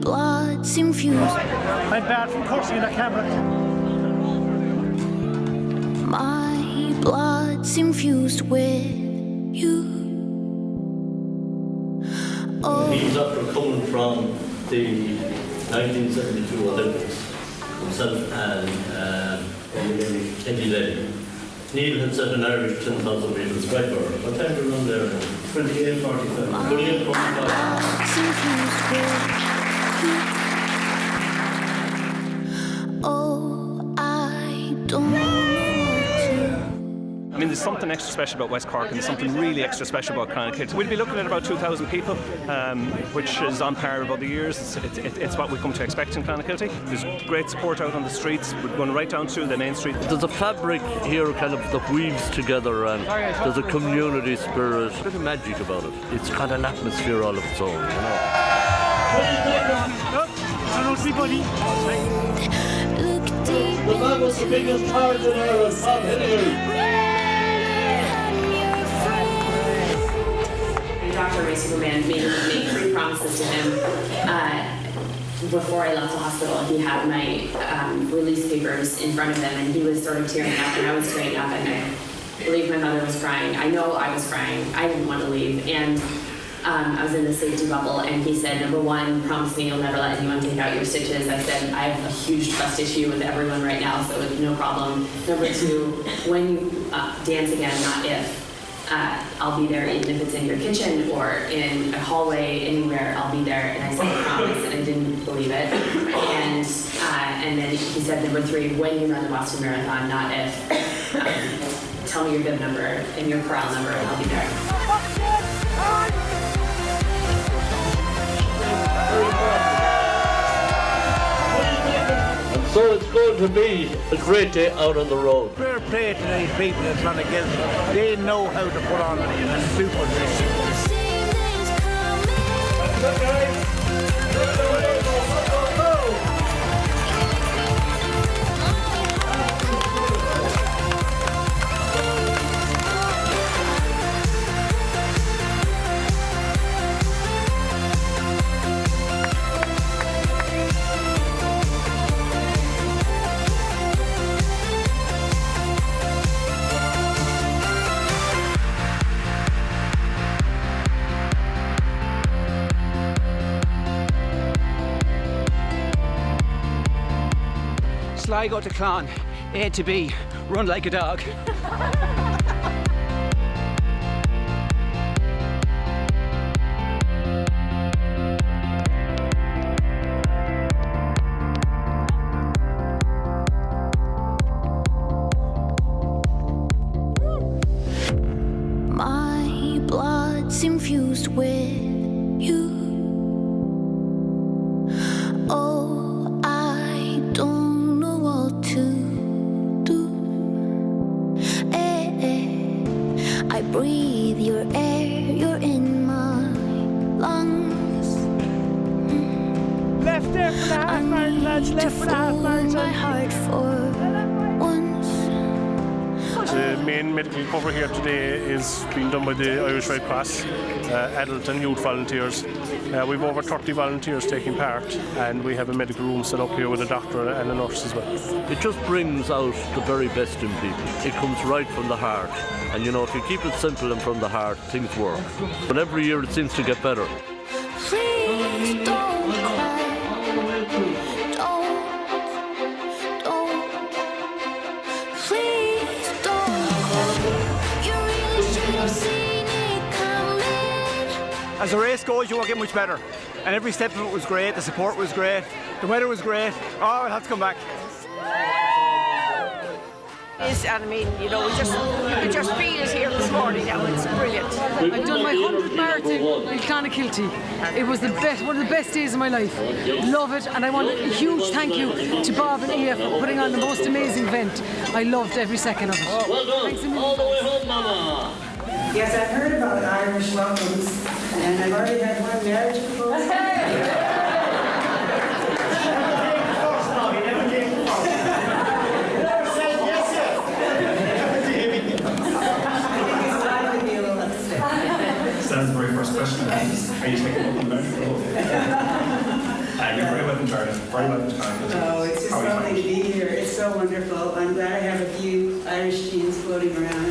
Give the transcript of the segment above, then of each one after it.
blood's infused. I'm bad from cursing in the camera. My blood's infused with you. Oh. He's after coming from the 1972 Olympics, himself and Eddie Levy. Neil had set an Irish 10,000 metres record. What time did you run there? 28:45. 28:45. Oh, I don't know I mean, there's something extra special about West Cork and there's something really extra special about Clonakilty. We'll be looking at about 2,000 people, which is on par with other years. It's what we come to expect in Clonakilty. There's great support out on the streets. We're going right down through the main street. There's a fabric here kind of that weaves together, and there's a community spirit. There's a bit of magic about it. It's got an atmosphere all of its own, you know. I don't see buddy. That was the biggest part in Ireland, Bob Hilliard. Dr. Ray Superman made 3 promises to him before I left the hospital. He had my release papers in front of him, and he was sort of tearing up, and I was tearing up, and I believe my mother was crying. I know I was crying. I didn't want to leave, and I was in the safety bubble, and he said, number 1, promise me you'll never let anyone take out your stitches. I said, I have a huge trust issue with everyone right now, so it's no problem. Number 2, when you dance again, not if. I'll be there, even if it's in your kitchen or in a hallway, anywhere, I'll be there. And I said, I promise, and I didn't believe it. And then he said, number 3, when you run the Boston Marathon, not if. Tell me your bib number and your corral number, and I'll be there. So it's going to be a great day out on the road. Fair play to these people in Clonakilty. They know how to put on a super race. Sligo to Clon, A to B, run like a dog. My blood's infused with you. Oh, I don't know what to do. I breathe your air, you're in my lungs. Left there for the half marathon, lads. Left for the half marathon. My heart for once. The main medical cover here today is being done by the Irish Red Cross, adult and youth volunteers. We've over 30 volunteers taking part, and we have a medical room set up here with a doctor and a nurse as well. It just brings out the very best in people. It comes right from the heart. And you know, if you keep it simple and from the heart, things work. But every year it seems to get better. Please don't cry. Don't. Please don't cry. You really should have seen it coming. As the race goes, you won't get much better. And every step of it was great, the support was great, the weather was great. Oh, I'll have to come back. And I mean, you know, you can just feel it here this morning now. It's brilliant. I've done my 100th marathon in Clonakilty. It was one of the best days of my life. Love it, and I want a huge thank you to Bob and Ia for putting on the most amazing event. I loved every second of it. Well done. Thanks a million. All the way home, Mama. Yes, I've heard about Irish welcomes, and I've already had one marriage proposal. That's the very first question. Are you taking up the marriage proposal? Very well described. Oh, it's just lovely to be here. It's so wonderful. I'm glad I have a few Irish genes floating around.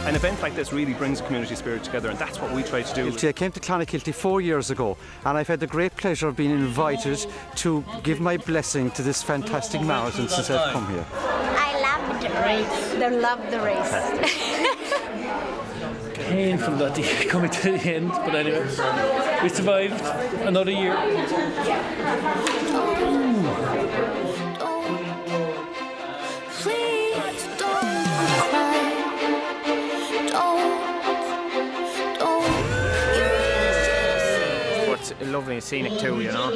An event like this really brings the community spirit together, and that's what we try to do. I came to Clonakilty 4 years ago, and I've had the great pleasure of being invited to give my blessing to this fantastic marathon since I've come here. I loved the race. They loved the race. Painful that coming to the end, but anyway, we survived another year. Please don't cry. But it's lovely and scenic too, you know.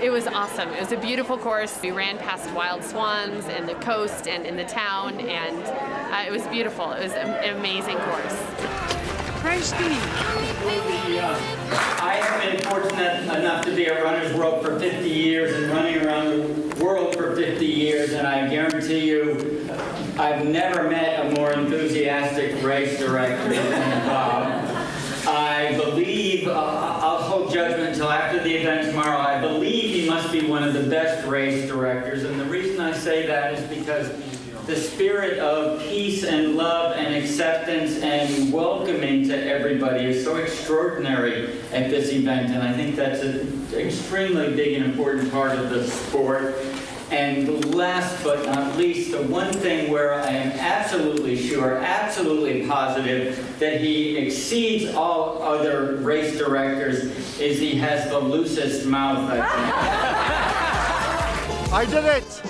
It was awesome. It was a beautiful course. We ran past wild swans and the coast and in the town, and it was beautiful. It was an amazing course. I have been fortunate enough to be at Runner's World for 50 years and running around the world for 50 years, and I guarantee you I've never met a more enthusiastic race director than Bob. I believe, I'll hold judgment until after the event tomorrow, I believe he must be one of the best race directors, and the reason I say that is because the spirit of peace and love and acceptance and welcoming to everybody is so extraordinary at this event, and I think that's an extremely big and important part of the sport. And last but not least, the one thing where I am absolutely sure, absolutely positive that he exceeds all other race directors is he has the loosest mouth, I think. I did it!